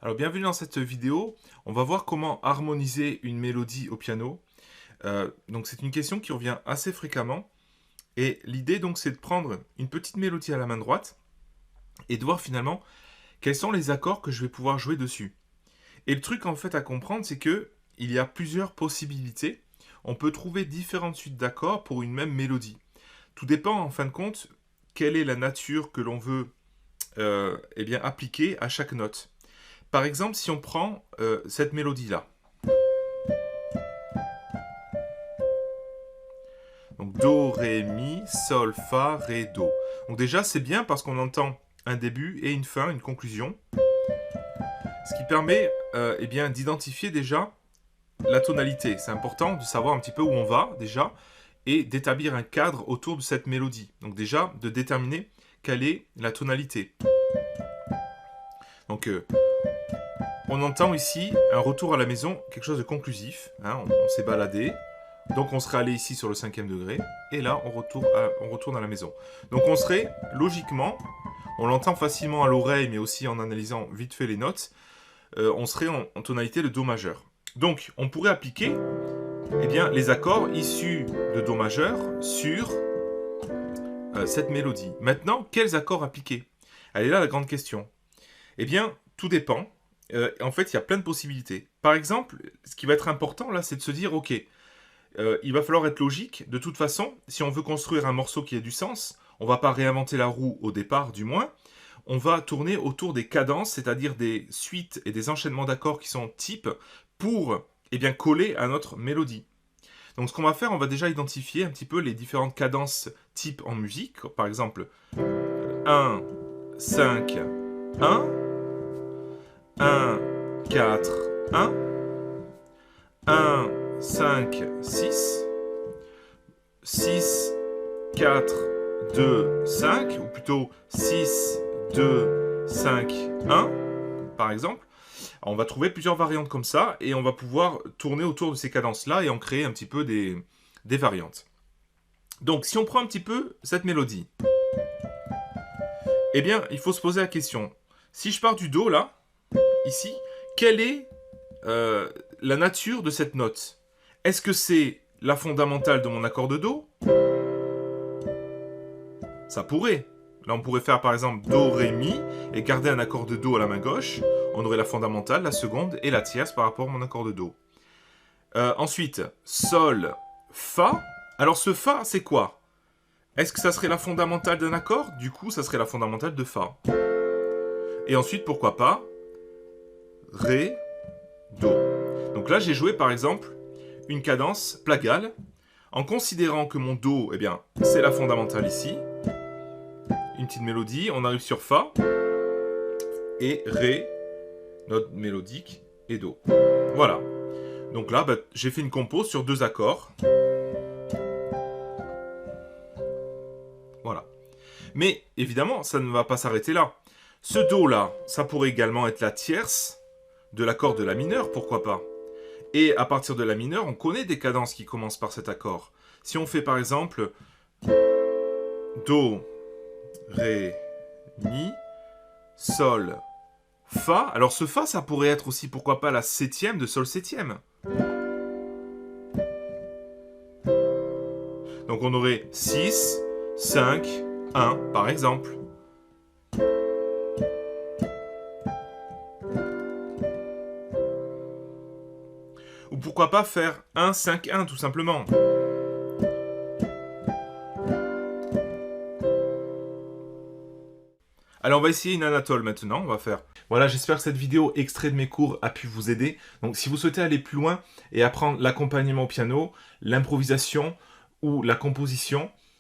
Alors bienvenue dans cette vidéo, on va voir comment harmoniser une mélodie au piano. Donc c'est une question qui revient assez fréquemment et l'idée donc c'est de prendre une petite mélodie à la main droite et de voir finalement quels sont les accords que je vais pouvoir jouer dessus. Et le truc en fait à comprendre c'est que il y a plusieurs possibilités. On peut trouver différentes suites d'accords pour une même mélodie. Tout dépend en fin de compte quelle est la nature que l'on veut appliquer à chaque note. Par exemple, si on prend cette mélodie-là. Donc Do, Ré, Mi, Sol, Fa, Ré, Do. Donc déjà, c'est bien parce qu'on entend un début et une fin, une conclusion. Ce qui permet d'identifier déjà la tonalité. C'est important de savoir un petit peu où on va déjà et d'établir un cadre autour de cette mélodie. Donc déjà, de déterminer quelle est la tonalité. Donc on entend ici un retour à la maison, quelque chose de conclusif. Hein, on s'est baladé, donc on serait allé ici sur le 5e degré, et là on retourne à la maison. Donc on serait, logiquement, on l'entend facilement à l'oreille, mais aussi en analysant vite fait les notes, on serait en tonalité de Do majeur. Donc on pourrait appliquer les accords issus de Do majeur sur cette mélodie. Maintenant, quels accords appliquer? Elle est là la grande question. Eh bien, tout dépend. En fait, il y a plein de possibilités. Par exemple, ce qui va être important là, c'est de se dire, ok, il va falloir être logique. De toute façon, si on veut construire un morceau qui ait du sens, on ne va pas réinventer la roue au départ, du moins. On va tourner autour des cadences, c'est-à-dire des suites et des enchaînements d'accords qui sont types pour coller à notre mélodie. Donc ce qu'on va faire, on va déjà identifier un petit peu les différentes cadences types en musique. Par exemple, 1, 5, 1, 1, 4, 1, 1, 5, 6, 6, 4, 2, 5, ou plutôt 6, 2, 5, 1, par exemple. Alors, on va trouver plusieurs variantes comme ça, et on va pouvoir tourner autour de ces cadences-là et en créer un petit peu des variantes. Donc, si on prend un petit peu cette mélodie, eh bien, il faut se poser la question. Si je pars du Do, là, ici, quelle est la nature de cette note? Est-ce que c'est la fondamentale de mon accord de Do? Ça pourrait. Là, on pourrait faire par exemple Do, Ré, Mi et garder un accord de Do à la main gauche. On aurait la fondamentale, la seconde et la tierce par rapport à mon accord de Do. Ensuite, Sol, Fa. Alors ce Fa, c'est quoi? Est-ce que ça serait la fondamentale d'un accord? Du coup, ça serait la fondamentale de Fa. Et ensuite, pourquoi pas Ré, Do. Donc là, j'ai joué par exemple une cadence plagale en considérant que mon Do, c'est la fondamentale ici. Une petite mélodie, on arrive sur Fa et Ré, note mélodique, et Do. Voilà. Donc là, j'ai fait une compo sur deux accords. Voilà. Mais évidemment, ça ne va pas s'arrêter là. Ce Do là, ça pourrait également être la tierce de l'accord de la mineure, pourquoi pas. Et à partir de la mineure, on connaît des cadences qui commencent par cet accord. Si on fait par exemple Do, Ré, Mi, Sol, Fa. Alors ce Fa, ça pourrait être aussi, pourquoi pas, la septième de Sol septième. Donc on aurait 6, 5, 1, par exemple. Ou pourquoi pas faire 1, 5, 1, tout simplement. Alors on va essayer une Anatole maintenant, on va faire. Voilà, j'espère que cette vidéo extrait de mes cours a pu vous aider. Donc si vous souhaitez aller plus loin et apprendre l'accompagnement au piano, l'improvisation ou la composition,